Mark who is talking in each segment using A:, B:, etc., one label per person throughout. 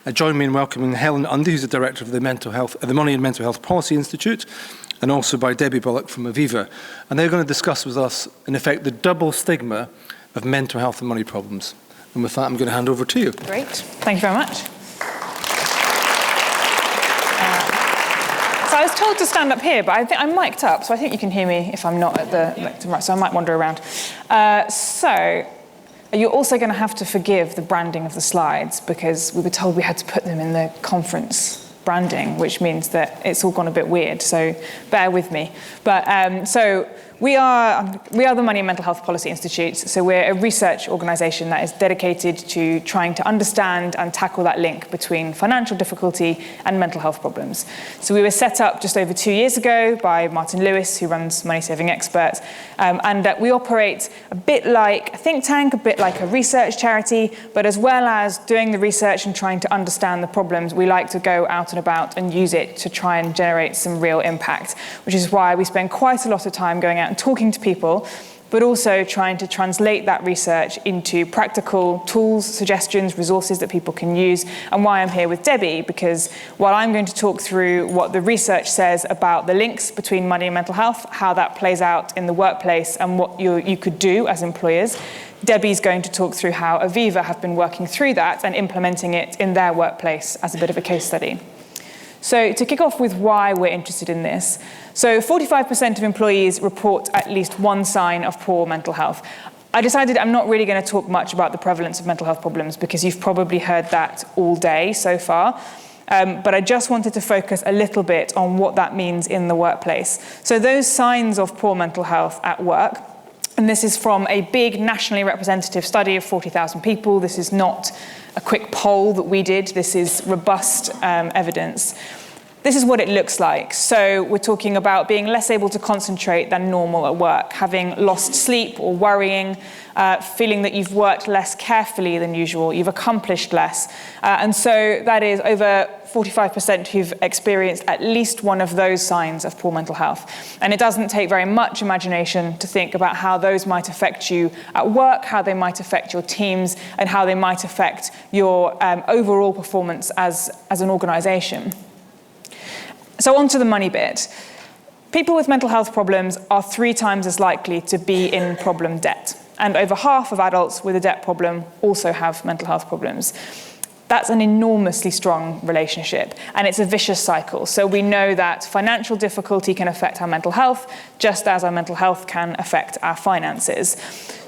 A: Join me in welcoming Helen Undy, who's the Director of the Money and Mental Health Policy Institute, and also by Debbie Bullock from Aviva. And they're going to discuss with us, in effect, the double stigma of mental health and money problems. And with that, I'm going to hand over to you.
B: Great. Thank you very much. So I was told to stand up here, but I think I'm mic'd up, so I think you can hear me if I'm not at the lectern, right, so I might wander around. So you're also going to have to forgive the branding of the slides, because we were told we had to put them in the conference branding, which means that it's all gone a bit weird, so bear with me. But so we are the Money and Mental Health Policy Institute, so we're a research organisation that is dedicated to trying to understand and tackle that link between financial difficulty and mental health problems. So we were set up just over 2 years ago by Martin Lewis, who runs Money Saving Expert, and we operate a bit like a think tank, a bit like a research charity, but as well as doing the research and trying to understand the problems, we like to go out and about and use it to try and generate some real impact, which is why we spend quite a lot of time going out and talking to people, but also trying to translate that research into practical tools, suggestions, resources that people can use, and why I'm here with Debbie, because while I'm going to talk through what the research says about the links between money and mental health, how that plays out in the workplace, and what you could do as employers, Debbie's going to talk through how Aviva have been working through that and implementing it in their workplace as a bit of a case study. So to kick off with why we're interested in this, so 45% of employees report at least one sign of poor mental health. I decided I'm not really going to talk much about the prevalence of mental health problems, because you've probably heard that all day so far. But I just wanted to focus a little bit on what that means in the workplace. So those signs of poor mental health at work, and this is from a big nationally representative study of 40,000 people. This is not a quick poll that we did. This is robust evidence. This is what it looks like. So we're talking about being less able to concentrate than normal at work, having lost sleep or worrying, feeling that you've worked less carefully than usual, you've accomplished less. And so that is over 45% who've experienced at least one of those signs of poor mental health. And it doesn't take very much imagination to think about how those might affect you at work, how they might affect your teams, and how they might affect your overall performance as an organisation. So on to the money bit. People with mental health problems are 3 times as likely to be in problem debt. And over half of adults with a debt problem also have mental health problems. That's an enormously strong relationship, and it's a vicious cycle. So we know that financial difficulty can affect our mental health, just as our mental health can affect our finances.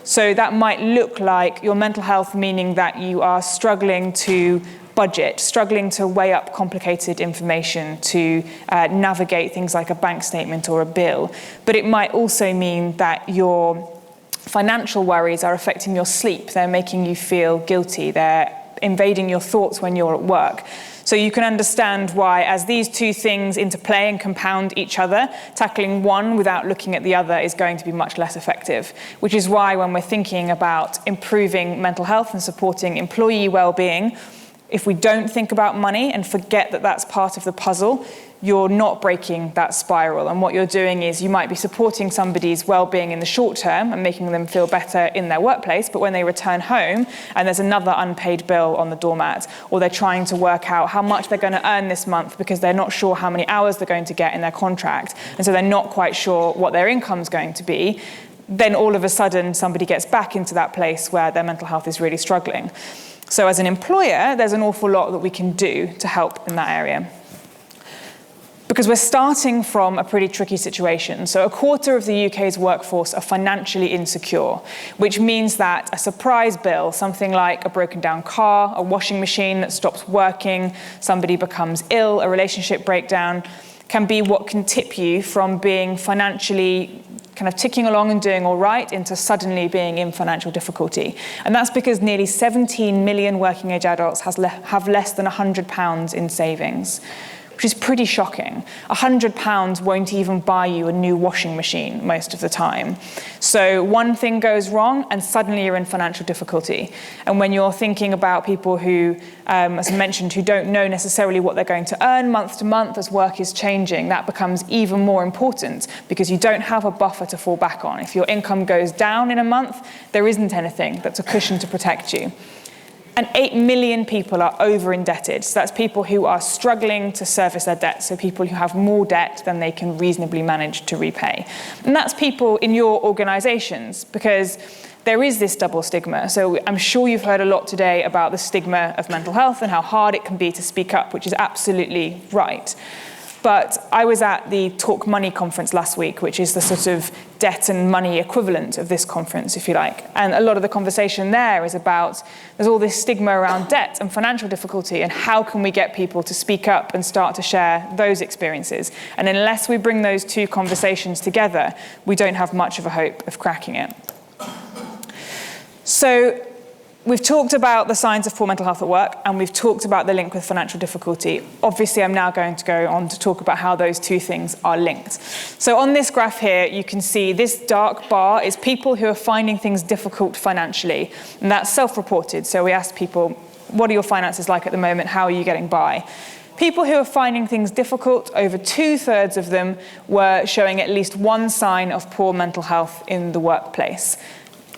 B: So that might look like your mental health meaning that you are struggling to budget, struggling to weigh up complicated information, to navigate things like a bank statement or a bill. But it might also mean that your financial worries are affecting your sleep. They're making you feel guilty. They're invading your thoughts when you're at work. So you can understand why, as these two things interplay and compound each other, tackling one without looking at the other is going to be much less effective, which is why when we're thinking about improving mental health and supporting employee well-being, if we don't think about money and forget that that's part of the puzzle, you're not breaking that spiral. And what you're doing is you might be supporting somebody's well-being in the short term and making them feel better in their workplace, but when they return home and there's another unpaid bill on the doormat, or they're trying to work out how much they're going to earn this month because they're not sure how many hours they're going to get in their contract, and so they're not quite sure what their income's going to be, then all of a sudden somebody gets back into that place where their mental health is really struggling. So as an employer, there's an awful lot that we can do to help in that area. Because we're starting from a pretty tricky situation. So a quarter of the UK's workforce are financially insecure, which means that a surprise bill, something like a broken down car, a washing machine that stops working, somebody becomes ill, a relationship breakdown, can be what can tip you from being financially kind of ticking along and doing all right into suddenly being in financial difficulty. And that's because nearly 17 million working age adults have less than £100 in savings, which is pretty shocking. £100 won't even buy you a new washing machine most of the time. So one thing goes wrong and suddenly you're in financial difficulty. And when you're thinking about people who, as I mentioned, who don't know necessarily what they're going to earn month to month as work is changing, that becomes even more important because you don't have a buffer to fall back on. If your income goes down in a month, there isn't anything that's a cushion to protect you. And 8 million people are over-indebted. So that's people who are struggling to service their debt, so people who have more debt than they can reasonably manage to repay. And that's people in your organisations, because there is this double stigma. So I'm sure you've heard a lot today about the stigma of mental health and how hard it can be to speak up, which is absolutely right. But I was at the Talk Money conference last week, which is the sort of debt and money equivalent of this conference, if you like. And a lot of the conversation there is about, there's all this stigma around debt and financial difficulty, and how can we get people to speak up and start to share those experiences? And unless we bring those two conversations together, we don't have much of a hope of cracking it. So we've talked about the signs of poor mental health at work, and we've talked about the link with financial difficulty. Obviously, I'm now going to go on to talk about how those two things are linked. So on this graph here, you can see this dark bar is people who are finding things difficult financially, and that's self-reported. So we asked people, what are your finances like at the moment? How are you getting by? People who are finding things difficult, over 2/3 of them were showing at least one sign of poor mental health in the workplace.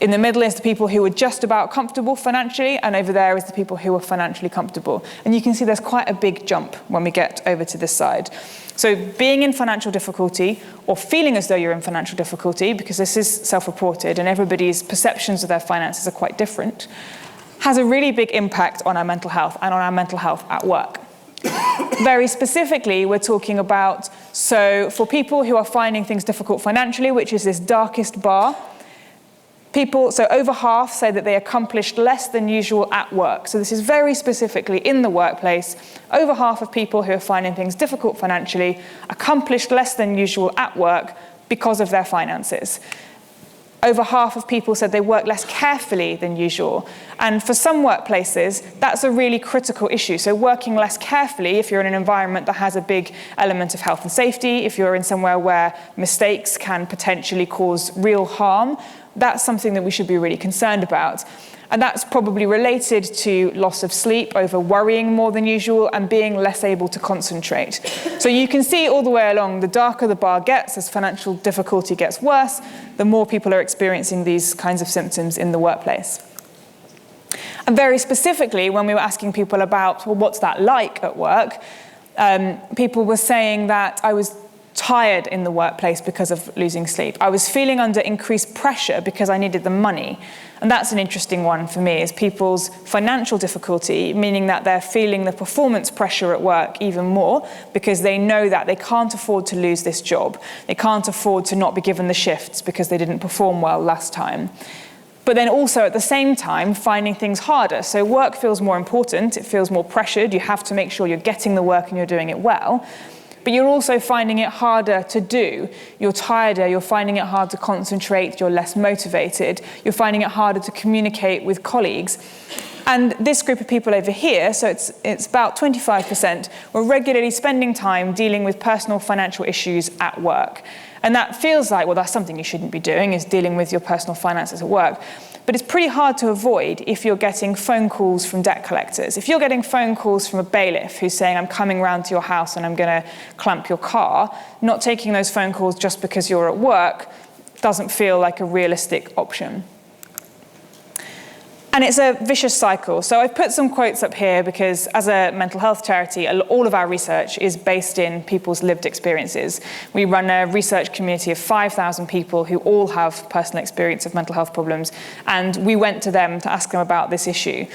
B: In the middle is the people who are just about comfortable financially, and over there is the people who are financially comfortable. And you can see there's quite a big jump when we get over to this side. So being in financial difficulty, or feeling as though you're in financial difficulty, because this is self-reported and everybody's perceptions of their finances are quite different, has a really big impact on our mental health and on our mental health at work. Very specifically, we're talking about, so for people who are finding things difficult financially, which is this darkest bar, so over half say that they accomplished less than usual at work. So this is very specifically in the workplace. Over half of people who are finding things difficult financially accomplished less than usual at work because of their finances. Over half of people said they work less carefully than usual. And for some workplaces, that's a really critical issue. So working less carefully, if you're in an environment that has a big element of health and safety, if you're in somewhere where mistakes can potentially cause real harm, that's something that we should be really concerned about. And that's probably related to loss of sleep, over worrying more than usual, and being less able to concentrate. So you can see all the way along, the darker the bar gets, as financial difficulty gets worse, the more people are experiencing these kinds of symptoms in the workplace. And very specifically, when we were asking people about, well, what's that like at work, people were saying that I was tired in the workplace because of losing sleep. I was feeling under increased pressure because I needed the money. And that's an interesting one for me, is people's financial difficulty, meaning that they're feeling the performance pressure at work even more because they know that they can't afford to lose this job. They can't afford to not be given the shifts because they didn't perform well last time. But then also at the same time, finding things harder. So work feels more important, it feels more pressured, you have to make sure you're getting the work and you're doing it well. But you're also finding it harder to do. You're tireder, you're finding it hard to concentrate, you're less motivated, you're finding it harder to communicate with colleagues. And this group of people over here, so it's about 25%, were regularly spending time dealing with personal financial issues at work. And that feels like, well, that's something you shouldn't be doing, is dealing with your personal finances at work. But it's pretty hard to avoid if you're getting phone calls from debt collectors. If you're getting phone calls from a bailiff who's saying, I'm coming round to your house and I'm going to clamp your car, not taking those phone calls just because you're at work doesn't feel like a realistic option. And it's a vicious cycle. So I've put some quotes up here because as a mental health charity, all of our research is based in people's lived experiences. We run a research community of 5,000 people who all have personal experience of mental health problems. And we went to them to ask them about this issue.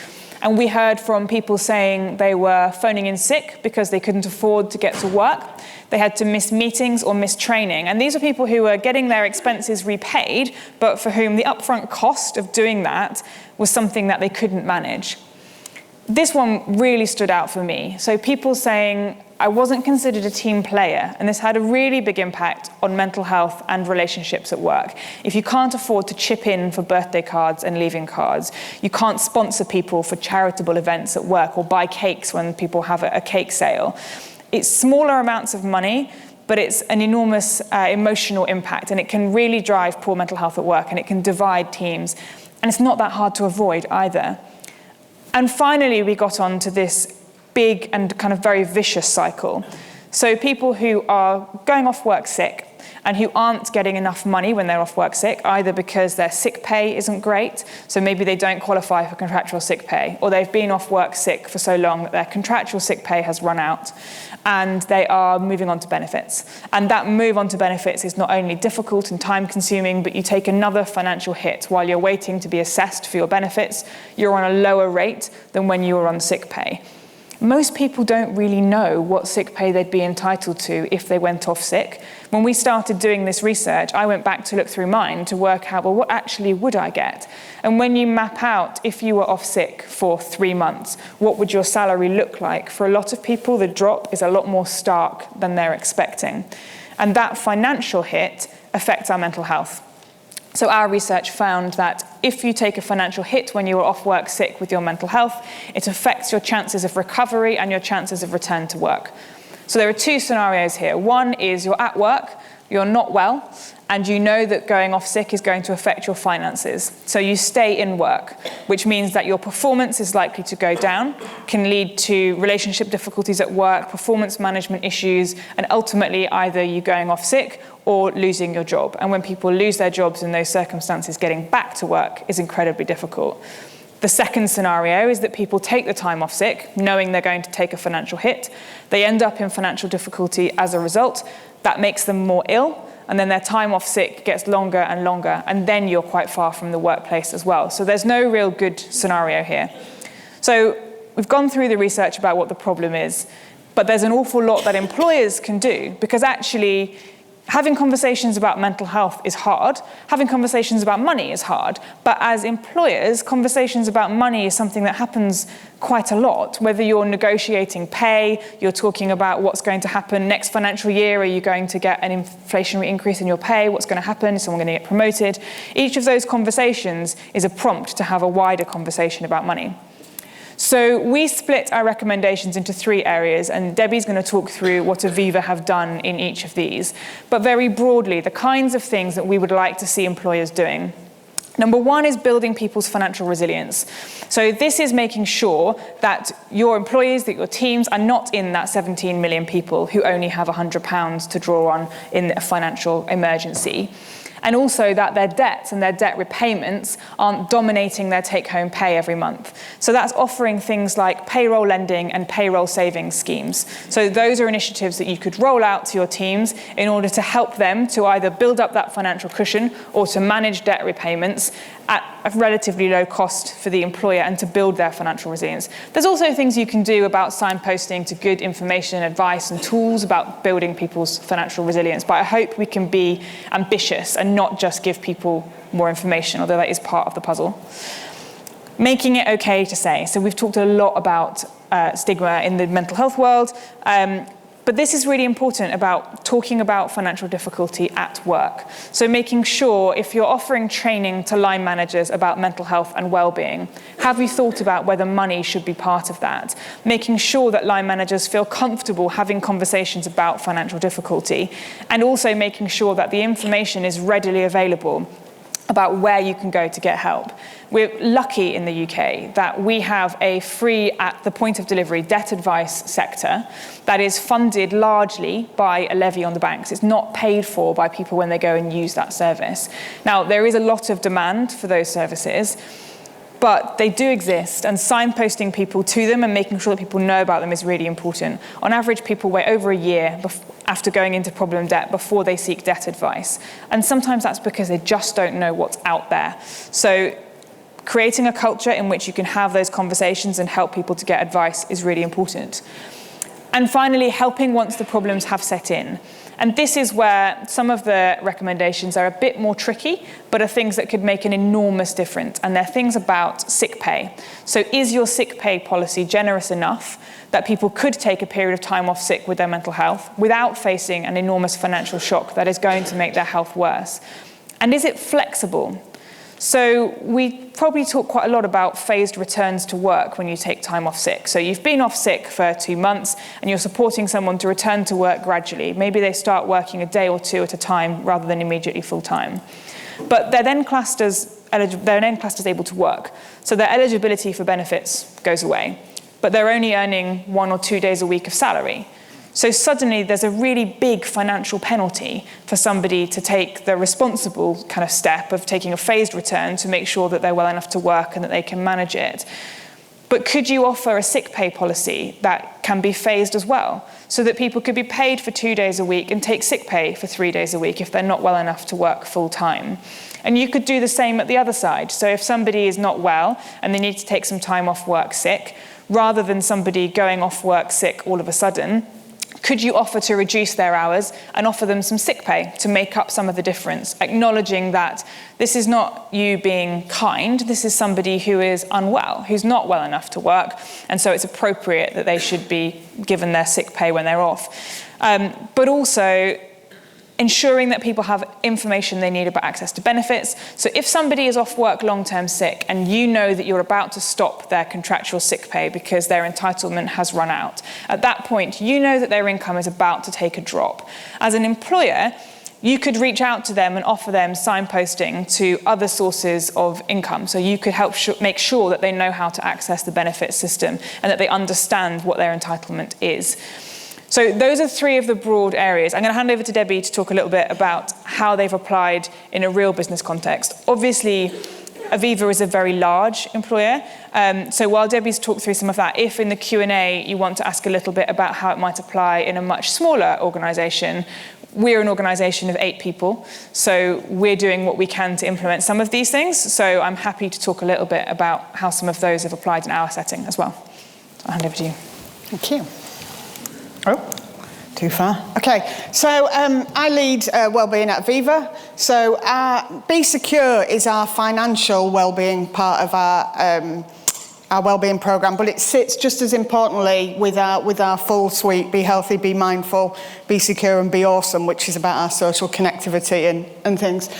B: And we heard from people saying they were phoning in sick because they couldn't afford to get to work. They had to miss meetings or miss training. And these are people who were getting their expenses repaid, but for whom the upfront cost of doing that was something that they couldn't manage. This one really stood out for me. So people saying, I wasn't considered a team player, and this had a really big impact on mental health and relationships at work. If you can't afford to chip in for birthday cards and leaving cards, you can't sponsor people for charitable events at work or buy cakes when people have a cake sale. It's smaller amounts of money, but it's an enormous emotional impact, and it can really drive poor mental health at work, and it can divide teams. And it's not that hard to avoid either. And finally, we got on to this big and kind of very vicious cycle. So people who are going off work sick, and who aren't getting enough money when they're off work sick, either because their sick pay isn't great, so maybe they don't qualify for contractual sick pay, or they've been off work sick for so long that their contractual sick pay has run out, and they are moving on to benefits. And that move on to benefits is not only difficult and time-consuming, but you take another financial hit while you're waiting to be assessed for your benefits. You're on a lower rate than when you were on sick pay. Most people don't really know what sick pay they'd be entitled to if they went off sick. When we started doing this research, I went back to look through mine to work out, well, what actually would I get? And when you map out, if you were off sick for 3 months, what would your salary look like? For a lot of people, the drop is a lot more stark than they're expecting. And that financial hit affects our mental health. So our research found that if you take a financial hit when you are off work sick with your mental health, it affects your chances of recovery and your chances of return to work. So there are 2 scenarios here. One is you're at work, you're not well, and you know that going off sick is going to affect your finances. So you stay in work, which means that your performance is likely to go down, can lead to relationship difficulties at work, performance management issues, and ultimately either you going off sick or losing your job. And when people lose their jobs in those circumstances, getting back to work is incredibly difficult. The second scenario is that people take the time off sick, knowing they're going to take a financial hit. They end up in financial difficulty as a result. That makes them more ill, and then their time off sick gets longer and longer, and then you're quite far from the workplace as well. So there's no real good scenario here. So we've gone through the research about what the problem is, but there's an awful lot that employers can do, because actually having conversations about mental health is hard. Having conversations about money is hard. But as employers, conversations about money is something that happens quite a lot. Whether you're negotiating pay, you're talking about what's going to happen next financial year, are you going to get an inflationary increase in your pay, what's going to happen, is someone going to get promoted? Each of those conversations is a prompt to have a wider conversation about money. So we split our recommendations into 3 areas, and Debbie's going to talk through what Aviva have done in each of these. But very broadly, the kinds of things that we would like to see employers doing. Number 1 is building people's financial resilience. So this is making sure that your employees, that your teams are not in that 17 million people who only have £100 to draw on in a financial emergency. And also that their debts and their debt repayments aren't dominating their take-home pay every month. So that's offering things like payroll lending and payroll savings schemes. So those are initiatives that you could roll out to your teams in order to help them to either build up that financial cushion or to manage debt repayments at a relatively low cost for the employer and to build their financial resilience. There's also things you can do about signposting to good information, advice, and tools about building people's financial resilience. But I hope we can be ambitious and not just give people more information, although that is part of the puzzle. Making it okay to say. So we've talked a lot about stigma in the mental health world, but this is really important about talking about financial difficulty at work. So making sure if you're offering training to line managers about mental health and well-being, have you thought about whether money should be part of that? Making sure that line managers feel comfortable having conversations about financial difficulty, and also making sure that the information is readily available about where you can go to get help. We're lucky in the UK that we have a free, at the point of delivery, debt advice sector that is funded largely by a levy on the banks. It's not paid for by people when they go and use that service. Now, there is a lot of demand for those services, but they do exist, and signposting people to them and making sure that people know about them is really important. On average, people wait over a year after going into problem debt before they seek debt advice. And sometimes that's because they just don't know what's out there. So creating a culture in which you can have those conversations and help people to get advice is really important. And finally, helping once the problems have set in. And this is where some of the recommendations are a bit more tricky, but are things that could make an enormous difference. And they're things about sick pay. So is your sick pay policy generous enough that people could take a period of time off sick with their mental health without facing an enormous financial shock that is going to make their health worse? And is it flexible? So we probably talk quite a lot about phased returns to work when you take time off sick. So you've been off sick for 2 months and you're supporting someone to return to work gradually. Maybe they start working a day or 2 at a time rather than immediately full time. But they're then classed as able to work. So their eligibility for benefits goes away. But they're only earning 1 or 2 days a week of salary. So suddenly there's a really big financial penalty for somebody to take the responsible kind of step of taking a phased return to make sure that they're well enough to work and that they can manage it. But could you offer a sick pay policy that can be phased as well, so that people could be paid for 2 days a week and take sick pay for 3 days a week if they're not well enough to work full time? And you could do the same at the other side. So if somebody is not well and they need to take some time off work sick, rather than somebody going off work sick all of a sudden, could you offer to reduce their hours and offer them some sick pay to make up some of the difference, acknowledging that this is not you being kind, this is somebody who is unwell, who's not well enough to work, and so it's appropriate that they should be given their sick pay when they're off. But also ensuring that people have information they need about access to benefits. So if somebody is off work long-term sick and you know that you're about to stop their contractual sick pay because their entitlement has run out, at that point you know that their income is about to take a drop. As an employer, you could reach out to them and offer them signposting to other sources of income. So you could help make sure that they know how to access the benefit system and that they understand what their entitlement is. So those are three of the broad areas. I'm going to hand over to Debbie to talk a little bit about how they've applied in a real business context. Obviously, Aviva is a very large employer. So while Debbie's talked through some of that, if in the Q&A you want to ask a little bit about how it might apply in a much smaller organisation, we're an organisation of 8 people. So we're doing what we can to implement some of these things. So I'm happy to talk a little bit about how some of those have applied in our setting as well. I'll hand over to you.
C: Thank you. Oh, too far. Okay, so I lead wellbeing at Aviva. So Be Secure is our financial wellbeing part of our wellbeing programme, but it sits just as importantly with our full suite: Be Healthy, Be Mindful, Be Secure, and Be Awesome, which is about our social connectivity and things.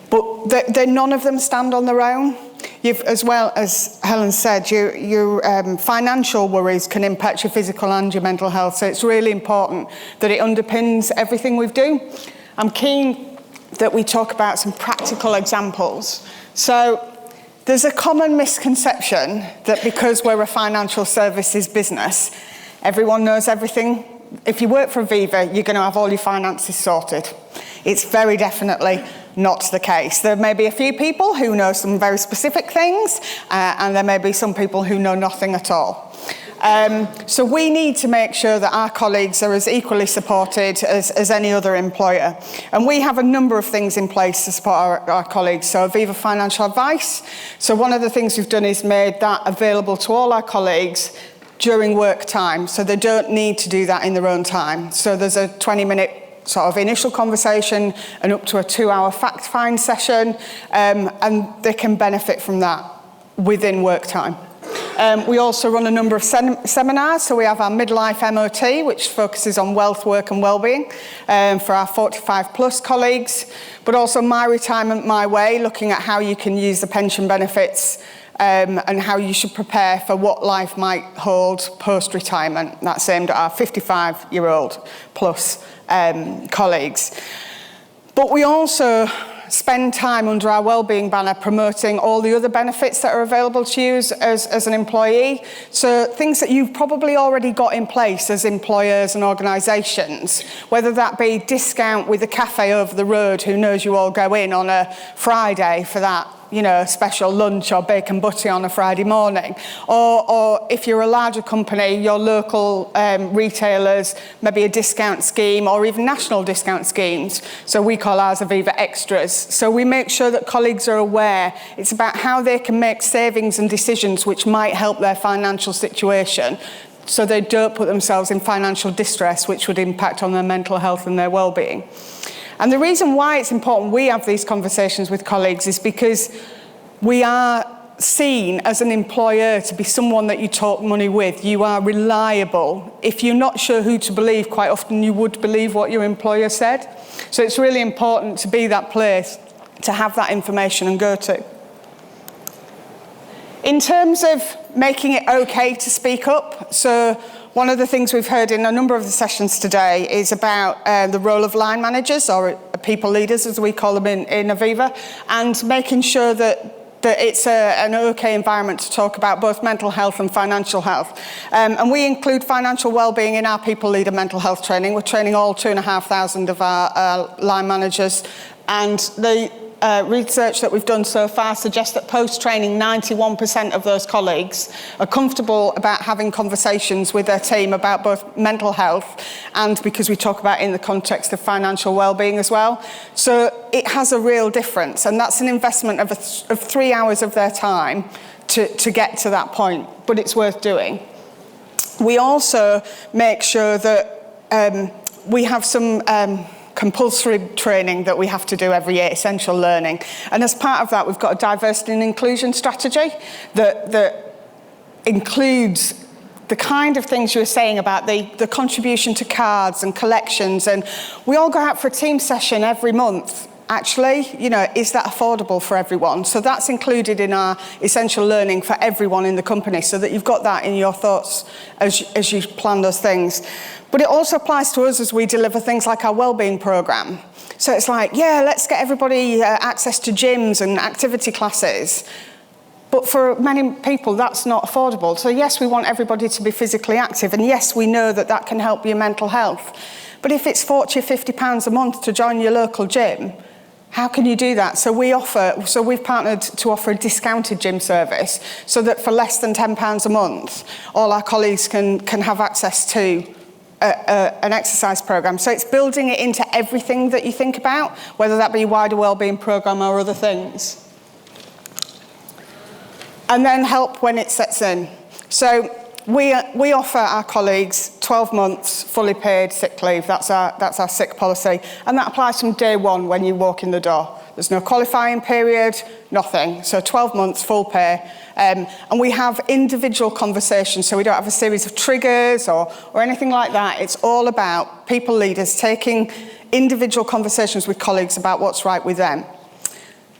C: But none of them stand on their own. As well as Helen said, your financial worries can impact your physical and your mental health, so it's really important that it underpins everything we do. I'm keen that we talk about some practical examples. So there's a common misconception that because we're a financial services business, everyone knows everything. If you work for Aviva, you're going to have all your finances sorted. It's very definitely not the case. There may be a few people who know some very specific things, and there may be some people who know nothing at all. So we need to make sure that our colleagues are as equally supported as any other employer. And we have a number of things in place to support our colleagues. So Aviva Financial Advice. So one of the things we've done is made that available to all our colleagues during work time, so they don't need to do that in their own time. So there's a 20-minute sort of initial conversation and up to a 2-hour fact-find session, and they can benefit from that within work time. We also run a number of seminars. So we have our midlife MOT, which focuses on wealth, work and wellbeing for our 45 plus colleagues, but also My Retirement My Way, looking at how you can use the pension benefits and how you should prepare for what life might hold post-retirement. That's aimed at our 55-year-old plus colleagues. But we also spend time under our wellbeing banner promoting all the other benefits that are available to you as an employee. So things that you've probably already got in place as employers and organisations, whether that be discount with a cafe over the road who knows you all go in on a Friday for that, you know, special lunch or bacon butty on a Friday morning. Or if you're a larger company, your local retailers, maybe a discount scheme or even national discount schemes. So we call ours Aviva Extras. So we make sure that colleagues are aware. It's about how they can make savings and decisions which might help their financial situation, so they don't put themselves in financial distress, which would impact on their mental health and their well-being. And the reason why it's important we have these conversations with colleagues is because we are seen as an employer to be someone that you talk money with. You are reliable. If you're not sure who to believe, quite often you would believe what your employer said. So it's really important to be that place to have that information and go to. In terms of making it okay to speak up, so one of the things we've heard in a number of the sessions today is about the role of line managers, or people leaders as we call them in Aviva, and making sure that that it's an okay environment to talk about both mental health and financial health. And we include financial wellbeing in our people leader mental health training. We're training all 2,500 of our line managers, and the research that we've done so far suggests that post-training 91% of those colleagues are comfortable about having conversations with their team about both mental health and, because we talk about it in the context of financial wellbeing as well. So it has a real difference, and that's an investment of 3 hours of their time to get to that point, but it's worth doing. We also make sure that we have some compulsory training that we have to do every year, essential learning. And as part of that, we've got a diversity and inclusion strategy that includes the kind of things you were saying about the contribution to cards and collections. And we all go out for a team session every month. Actually, you know, is that affordable for everyone? So that's included in our essential learning for everyone in the company, so that you've got that in your thoughts as you plan those things. But it also applies to us as we deliver things like our wellbeing programme. So it's like, yeah, let's get everybody access to gyms and activity classes. But for many people, that's not affordable. So yes, we want everybody to be physically active. And yes, we know that that can help your mental health. But if it's £40 or £50 a month to join your local gym, how can you do that? So we've partnered to offer a discounted gym service, so that for less than £10 a month, all our colleagues can have access to an exercise programme. So it's building it into everything that you think about, whether that be a wider wellbeing programme or other things. And then help when it sets in. So we offer our colleagues 12 months fully paid sick leave. That's our sick policy. And that applies from day one when you walk in the door. There's no qualifying period, nothing. So 12 months full pay. And we have individual conversations, so we don't have a series of triggers or anything like that. It's all about people leaders taking individual conversations with colleagues about what's right with them.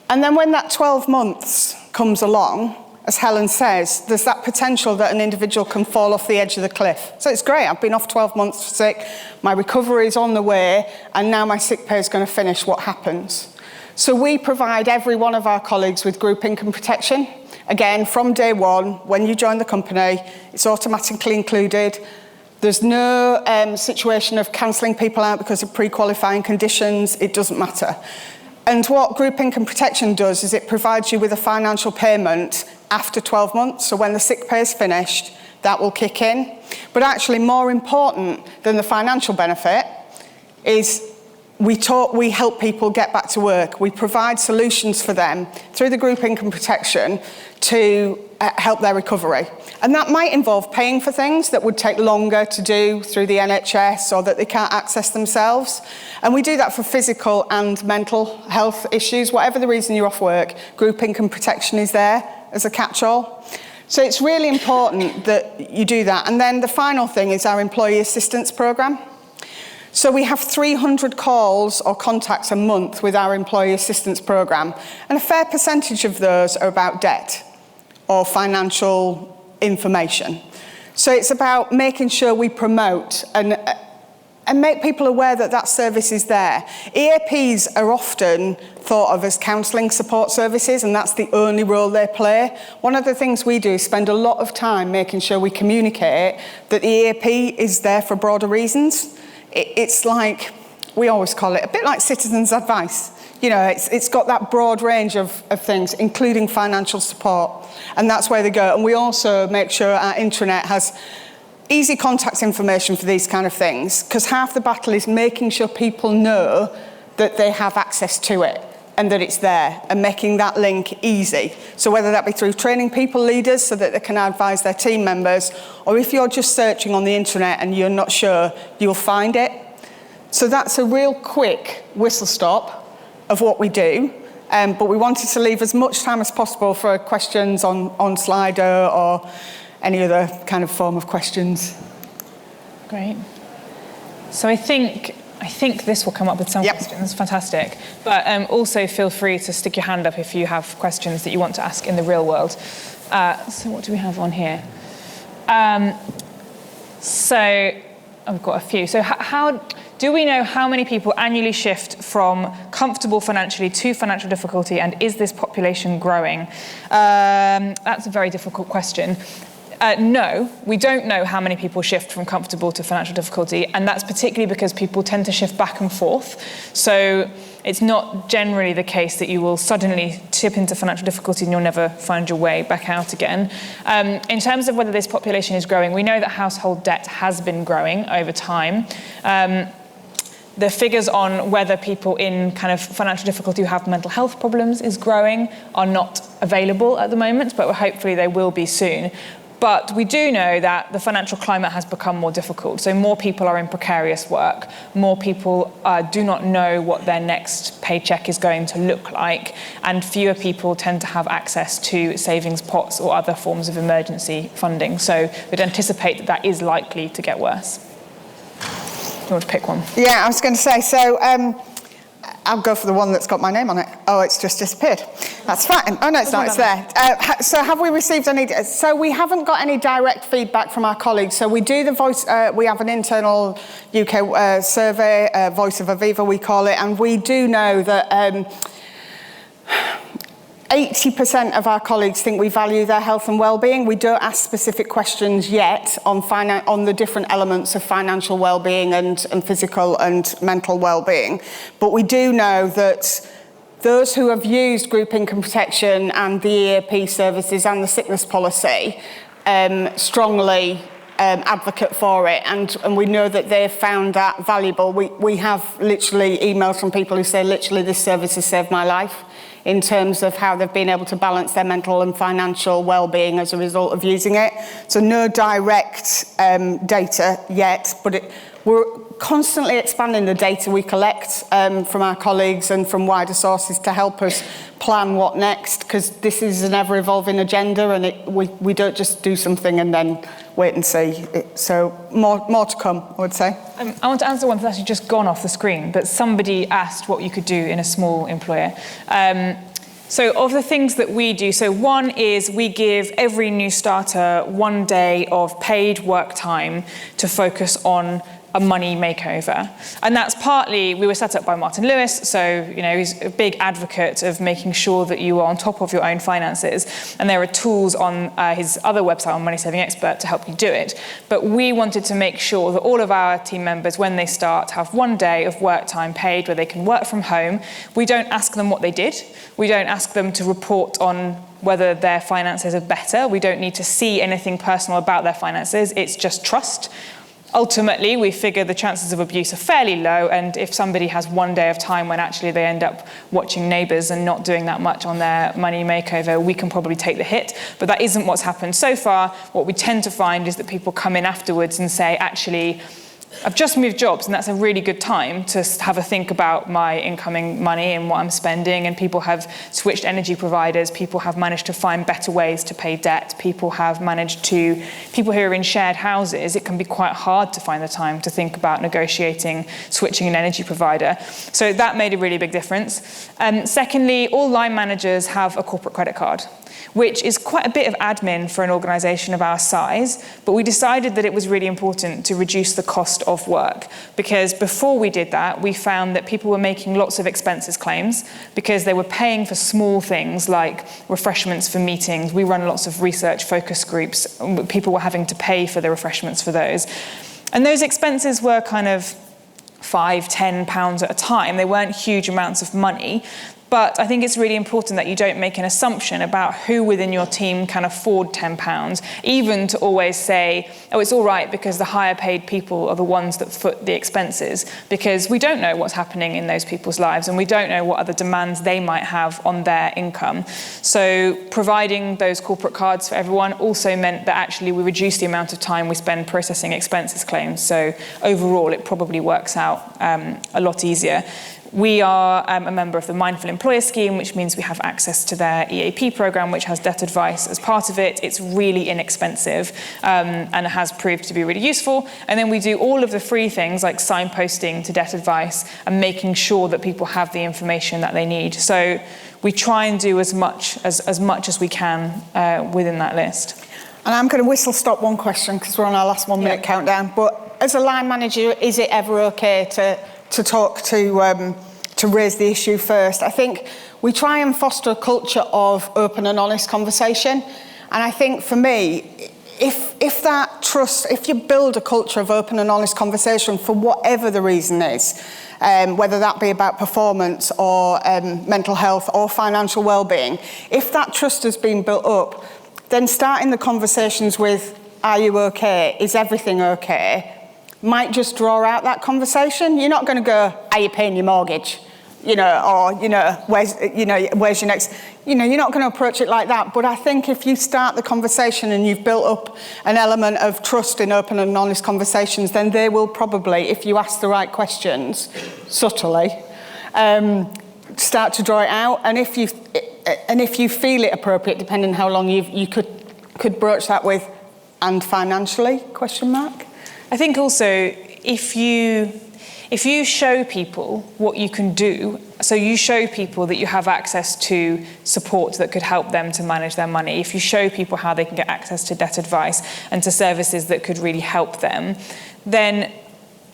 C: And then when that 12 months comes along, as Helen says, there's that potential that an individual can fall off the edge of the cliff. So it's great, I've been off 12 months sick, my recovery is on the way, and now my sick pay is going to finish. What happens? So we provide every one of our colleagues with group income protection. Again, from day one, when you join the company, it's automatically included. There's no situation of cancelling people out because of pre-qualifying conditions. It doesn't matter. And what group income protection does is it provides you with a financial payment after 12 months. So when the sick pay is finished, that will kick in. But actually, more important than the financial benefit is we help people get back to work. We provide solutions for them through the group income protection to help their recovery. And that might involve paying for things that would take longer to do through the NHS or that they can't access themselves. And we do that for physical and mental health issues. Whatever the reason you're off work, group income protection is there as a catch-all. So it's really important that you do that. And then the final thing is our employee assistance programme. So we have 300 calls or contacts a month with our employee assistance programme, and a fair percentage of those are about debt or financial information. So it's about making sure we promote and make people aware that that service is there. EAPs are often thought of as counselling support services, and that's the only role they play. One of the things we do is spend a lot of time making sure we communicate that the EAP is there for broader reasons. It's like, we always call it, a bit like citizens' advice. You know, it's got that broad range of things, including financial support. And that's where they go. And we also make sure our intranet has easy contact information for these kind of things, because half the battle is making sure people know that they have access to it and that it's there, and making that link easy. So whether that be through training people leaders so that they can advise their team members, or if you're just searching on the internet and you're not sure, you'll find it. So that's a real quick whistle-stop of what we do. But we wanted to leave as much time as possible for questions on Slido or any other kind of form of questions.
B: Great. So I think this will come up with some questions. Fantastic. But also feel free to stick your hand up if you have questions that you want to ask in the real world. So what do we have on here? So I've got a few. So how Do we know how many people annually shift from comfortable financially to financial difficulty, and is this population growing? That's a very difficult question. No, we don't know how many people shift from comfortable to financial difficulty, and that's particularly because people tend to shift back and forth. So it's not generally the case that you will suddenly tip into financial difficulty and you'll never find your way back out again. In terms of whether this population is growing, we know that household debt has been growing over time. The figures on whether people in kind of financial difficulty who have mental health problems is growing are not available at the moment, but hopefully they will be soon. But we do know that the financial climate has become more difficult. So more people are in precarious work. More people do not know what their next paycheck is going to look like. And fewer people tend to have access to savings pots or other forms of emergency funding. So we'd anticipate that that is likely to get worse. Do you want to pick one?
C: Yeah, I was going to say, so I'll go for the one that's got my name on it. Oh, it's just disappeared. That's fine. Oh, no, it's not. It's there. So have we received any... So we haven't got any direct feedback from our colleagues. So we do the voice... we have an internal UK survey, Voice of Aviva, we call it, and we do know that 80% of our colleagues think we value their health and well-being. We don't ask specific questions yet on the different elements of financial well-being and physical and mental well-being. But we do know that those who have used group income protection and the EAP services and the sickness policy strongly advocate for it, and we know that they've found that valuable. We have literally emails from people who say, literally, this service has saved my life, in terms of how they've been able to balance their mental and financial well-being as a result of using it. So no direct data yet, but we're constantly expanding the data we collect from our colleagues and from wider sources to help us plan what next, because this is an ever-evolving agenda, and we don't just do something and then wait and see. So more to come, I would say.
B: I want to answer one that's actually just gone off the screen, but somebody asked what you could do in a small employer. So of the things that we do, so one is we give every new starter 1 day of paid work time to focus on a money makeover. And that's partly, we were set up by Martin Lewis, so he's a big advocate of making sure that you are on top of your own finances. And there are tools on his other website, on Money Saving Expert, to help you do it. But we wanted to make sure that all of our team members, when they start, have 1 day of work time paid where they can work from home. We don't ask them what they did. We don't ask them to report on whether their finances are better. We don't need to see anything personal about their finances. It's just trust. Ultimately, we figure the chances of abuse are fairly low, and if somebody has 1 day of time when actually they end up watching Neighbours and not doing that much on their money makeover, we can probably take the hit. But that isn't what's happened so far. What we tend to find is that people come in afterwards and say, actually, I've just moved jobs, and that's a really good time to have a think about my incoming money and what I'm spending. And people have switched energy providers. People have managed to find better ways to pay debt. People who are in shared houses, it can be quite hard to find the time to think about negotiating, switching an energy provider. So that made a really big difference. Secondly, all line managers have a corporate credit card, which is quite a bit of admin for an organisation of our size, but we decided that it was really important to reduce the cost of work, because before we did that, we found that people were making lots of expenses claims because they were paying for small things like refreshments for meetings. We run lots of research focus groups. People were having to pay for the refreshments for those. And those expenses were kind of £5-10 at a time. They weren't huge amounts of money. But I think it's really important that you don't make an assumption about who within your team can afford £10, even to always say, oh, it's all right because the higher paid people are the ones that foot the expenses, because we don't know what's happening in those people's lives and we don't know what other demands they might have on their income. So providing those corporate cards for everyone also meant that actually we reduced the amount of time we spend processing expenses claims. So overall, it probably works out a lot easier. We are a member of the Mindful Employer Scheme, which means we have access to their EAP program, which has debt advice as part of it. It's really inexpensive and it has proved to be really useful. And then we do all of the free things like signposting to debt advice and making sure that people have the information that they need. So we try and do as much as we can within that list.
C: And I'm going to whistle stop one question because we're on our last 1 minute countdown. But as a line manager, is it ever okay to talk to raise the issue first? I think we try and foster a culture of open and honest conversation. And I think for me, if that trust, if you build a culture of open and honest conversation for whatever the reason is, whether that be about performance or mental health or financial well-being, if that trust has been built up, then starting the conversations with, are you okay? Is everything okay? Might just draw out that conversation. You're not going to go, are you paying your mortgage? Or, where's your next, you're not going to approach it like that. But I think if you start the conversation and you've built up an element of trust in open and honest conversations, then they will probably, if you ask the right questions, subtly, start to draw it out. And if you feel it appropriate, depending on how long you could broach that with, and financially, question mark?
B: I think also, if you show people what you can do, so you show people that you have access to support that could help them to manage their money, if you show people how they can get access to debt advice and to services that could really help them, then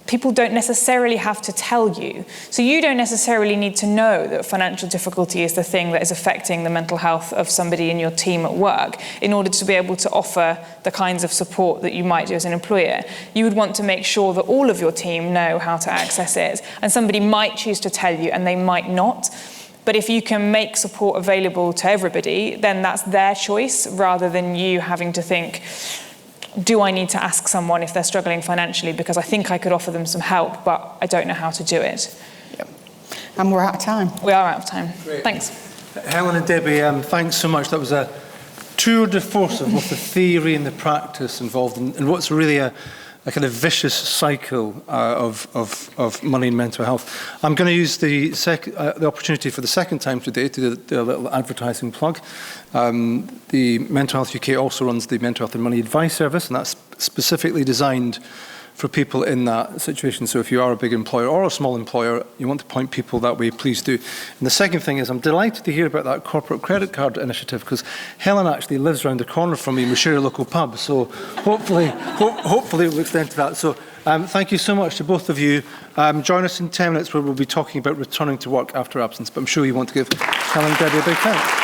B: people don't necessarily have to tell you. So you don't necessarily need to know that financial difficulty is the thing that is affecting the mental health of somebody in your team at work in order to be able to offer the kinds of support that you might do as an employer. You would want to make sure that all of your team know how to access it. And somebody might choose to tell you and they might not. But if you can make support available to everybody, then that's their choice rather than you having to think, do I need to ask someone if they're struggling financially because I think I could offer them some help, but I don't know how to do it.
C: Yep. And we're out of time.
B: We are out of time.
A: Great.
B: Thanks.
A: Helen and Debbie, thanks so much. That was a tour de force of both the theory and the practice involved in what's really a kind of vicious cycle of money and mental health. I'm going to use the opportunity for the second time today to do a little advertising plug. The Mental Health UK also runs the Mental Health and Money Advice Service, and that's specifically designed for people in that situation. So if you are a big employer or a small employer, you want to point people that way, please do. And the second thing is I'm delighted to hear about that corporate credit card initiative because Helen actually lives around the corner from me and we share a local pub. So hopefully we'll extend to that. So thank you so much to both of you. Join us in 10 minutes where we'll be talking about returning to work after absence. But I'm sure you want to give Helen and Debbie a big thanks.